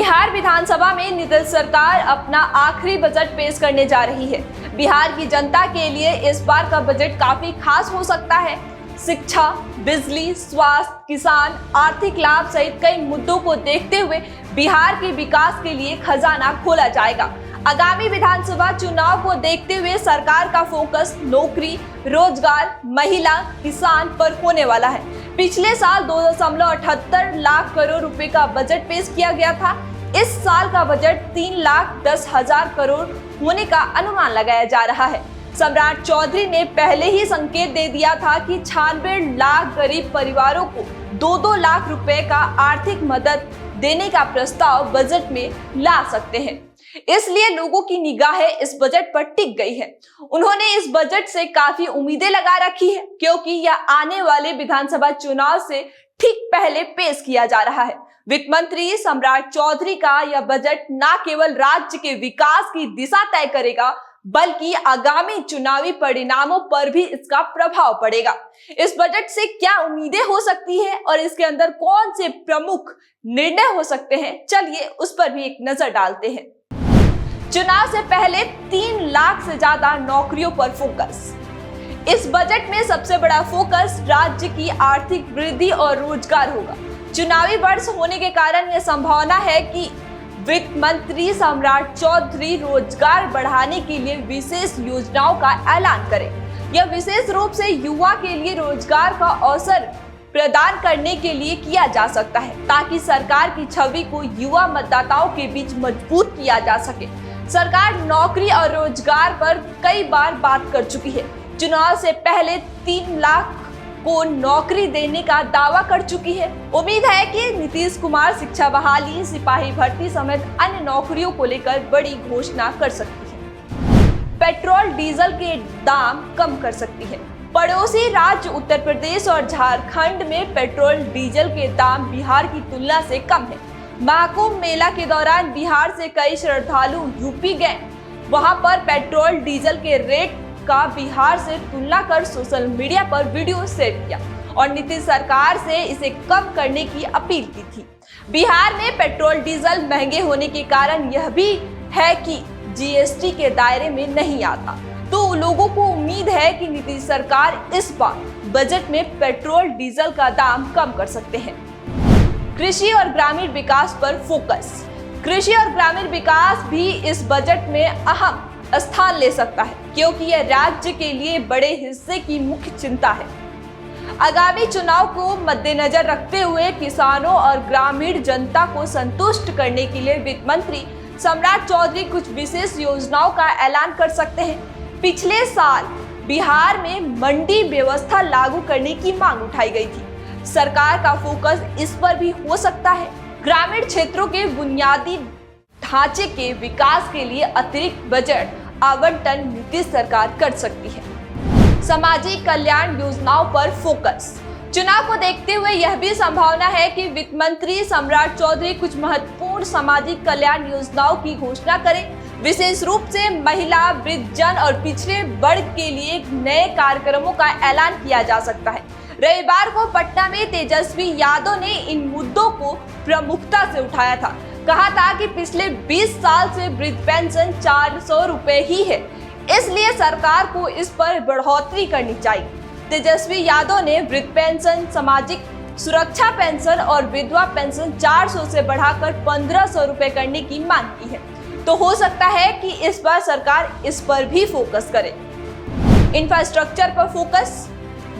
बिहार विधानसभा में नीतीश सरकार अपना आखिरी बजट पेश करने जा रही है। बिहार की जनता के लिए इस बार का बजट काफी खास हो सकता है। शिक्षा, बिजली, स्वास्थ्य, किसान, आर्थिक लाभ सहित कई मुद्दों को देखते हुए बिहार के विकास के लिए खजाना खोला जाएगा। आगामी विधानसभा चुनाव को देखते हुए सरकार का फोकस नौकरी, रोजगार, महिला, किसान पर होने वाला है। पिछले साल 2.78 लाख करोड़ रुपए का बजट पेश किया गया था। इस साल का बजट 3,10,000 करोड़ होने का अनुमान लगाया जा रहा है। सम्राट चौधरी ने पहले ही संकेत दे दिया था कि 96 लाख गरीब परिवारों को 2-2 लाख रुपए का आर्थिक मदद देने का प्रस्ताव बजट में ला सकते हैं। इसलिए लोगों की निगाहें इस बजट पर टिक गई है। उन्होंने इस बजट से काफी उम्मीदें लगा रखी है, क्योंकि यह आने वाले विधानसभा चुनाव से ठीक पहले पेश किया जा रहा है। वित्त मंत्री सम्राट चौधरी का यह बजट न केवल राज्य के विकास की दिशा तय करेगा, बल्कि आगामी चुनावी परिणामों पर भी इसका प्रभाव पड़ेगा। इस बजट से क्या उम्मीदें हो सकती है और इसके अंदर कौन से प्रमुख निर्णय हो सकते हैं, चलिए उस पर भी एक नजर डालते हैं। चुनाव से पहले 3 लाख से ज्यादा नौकरियों पर फोकस। इस बजट में सबसे बड़ा फोकस राज्य की आर्थिक वृद्धि और रोजगार होगा। चुनावी वर्ष होने के कारण यह संभावना है कि वित्त मंत्री सम्राट चौधरी रोजगार बढ़ाने के लिए विशेष योजनाओं का ऐलान करें। यह विशेष रूप से युवा के लिए रोजगार का अवसर प्रदान करने के लिए किया जा सकता है, ताकि सरकार की छवि को युवा मतदाताओं के बीच मजबूत किया जा सके। सरकार नौकरी और रोजगार पर कई बार बात कर चुकी है। चुनाव से पहले 3 लाख को नौकरी देने का दावा कर चुकी है। उम्मीद है कि नीतीश कुमार शिक्षा बहाली, सिपाही भर्ती समेत अन्य नौकरियों को लेकर बड़ी घोषणा कर सकती है। पेट्रोल डीजल के दाम कम कर सकती है। पड़ोसी राज्य उत्तर प्रदेश और झारखंड में पेट्रोल डीजल के दाम बिहार की तुलना से कम है। महाकुंभ मेला के दौरान बिहार से कई श्रद्धालु यूपी गए। वहां पर पेट्रोल डीजल के रेट का बिहार से तुलना कर सोशल मीडिया पर वीडियो शेयर किया और नीतीश सरकार से इसे कम करने की अपील की थी। बिहार में पेट्रोल डीजल महंगे होने के कारण यह भी है कि जीएसटी के दायरे में नहीं आता, तो लोगों को उम्मीद है कि नीतीश सरकार इस बार बजट में पेट्रोल डीजल का दाम कम कर सकते हैं। कृषि और ग्रामीण विकास पर फोकस। कृषि और ग्रामीण विकास भी इस बजट में अहम स्थान ले सकता है, क्योंकि यह राज्य के लिए बड़े हिस्से की मुख्य चिंता है। आगामी चुनाव को मद्देनजर रखते हुए किसानों और ग्रामीण जनता को संतुष्ट करने के लिए वित्त मंत्री सम्राट चौधरी कुछ विशेष योजनाओं का ऐलान कर सकते हैं। पिछले साल बिहार में मंडी व्यवस्था लागू करने की मांग उठाई गई थी। सरकार का फोकस इस पर भी हो सकता है। ग्रामीण क्षेत्रों के बुनियादी ढांचे के विकास के लिए अतिरिक्त बजट आवंटन नीतीश सरकार कर सकती है। सामाजिक कल्याण योजनाओं पर फोकस। चुनाव को देखते हुए यह भी संभावना है कि वित्त मंत्री सम्राट चौधरी कुछ महत्वपूर्ण सामाजिक कल्याण योजनाओं की घोषणा करें। विशेष रूप से महिला, वृद्धजन और पिछड़े वर्ग के लिए नए कार्यक्रमों का ऐलान किया जा सकता है। रविवार को पटना में तेजस्वी यादव ने इन मुद्दों को प्रमुखता से उठाया था। कहा था कि पिछले 20 साल से वृद्ध पेंशन 400 रुपए ही है, इसलिए सरकार को इस पर बढ़ोतरी करनी चाहिए। तेजस्वी यादव ने वृद्ध पेंशन, सामाजिक सुरक्षा पेंशन और विधवा पेंशन 400 से बढ़ाकर 1500 रुपए करने की मांग की है। तो हो सकता है कि इस बार सरकार इस पर भी फोकस करे। इंफ्रास्ट्रक्चर पर फोकस।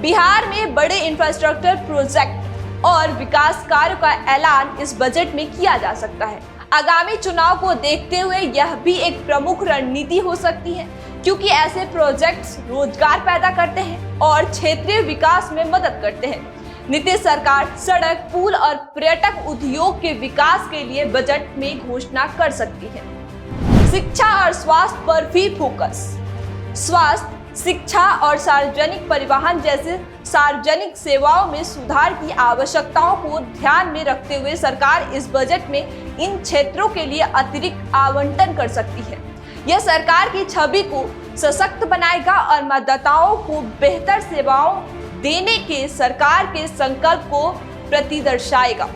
बिहार में बड़े इंफ्रास्ट्रक्चर प्रोजेक्ट और विकास कार्यों का ऐलान इस बजट में किया जा सकता है। आगामी चुनाव को देखते हुए यह भी एक प्रमुख रणनीति हो सकती है, क्योंकि ऐसे प्रोजेक्ट्स रोजगार पैदा करते हैं और क्षेत्रीय विकास में मदद करते हैं। नीतीश सरकार सड़क, पुल और पर्यटक उद्योग के विकास के लिए बजट में घोषणा कर सकती है। शिक्षा और स्वास्थ्य पर भी फोकस। स्वास्थ्य, शिक्षा और सार्वजनिक परिवहन जैसे सार्वजनिक सेवाओं में सुधार की आवश्यकताओं को ध्यान में रखते हुए सरकार इस बजट में इन क्षेत्रों के लिए अतिरिक्त आवंटन कर सकती है। यह सरकार की छवि को सशक्त बनाएगा और मतदाताओं को बेहतर सेवाओं देने के सरकार के संकल्प को प्रतिदर्शाएगा।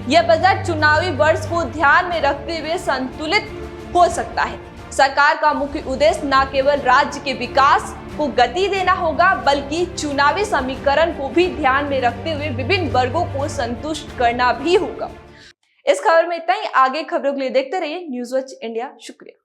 यह बजट चुनावी वर्ष को ध्यान में रखते हुए संतुलित हो सकता है। सरकार का मुख्य उद्देश्य न केवल राज्य के विकास को गति देना होगा, बल्कि चुनावी समीकरण को भी ध्यान में रखते हुए विभिन्न वर्गों को संतुष्ट करना भी होगा। इस खबर में इतना ही। आगे खबरों के लिए देखते रहिए न्यूज़ वॉच इंडिया। शुक्रिया।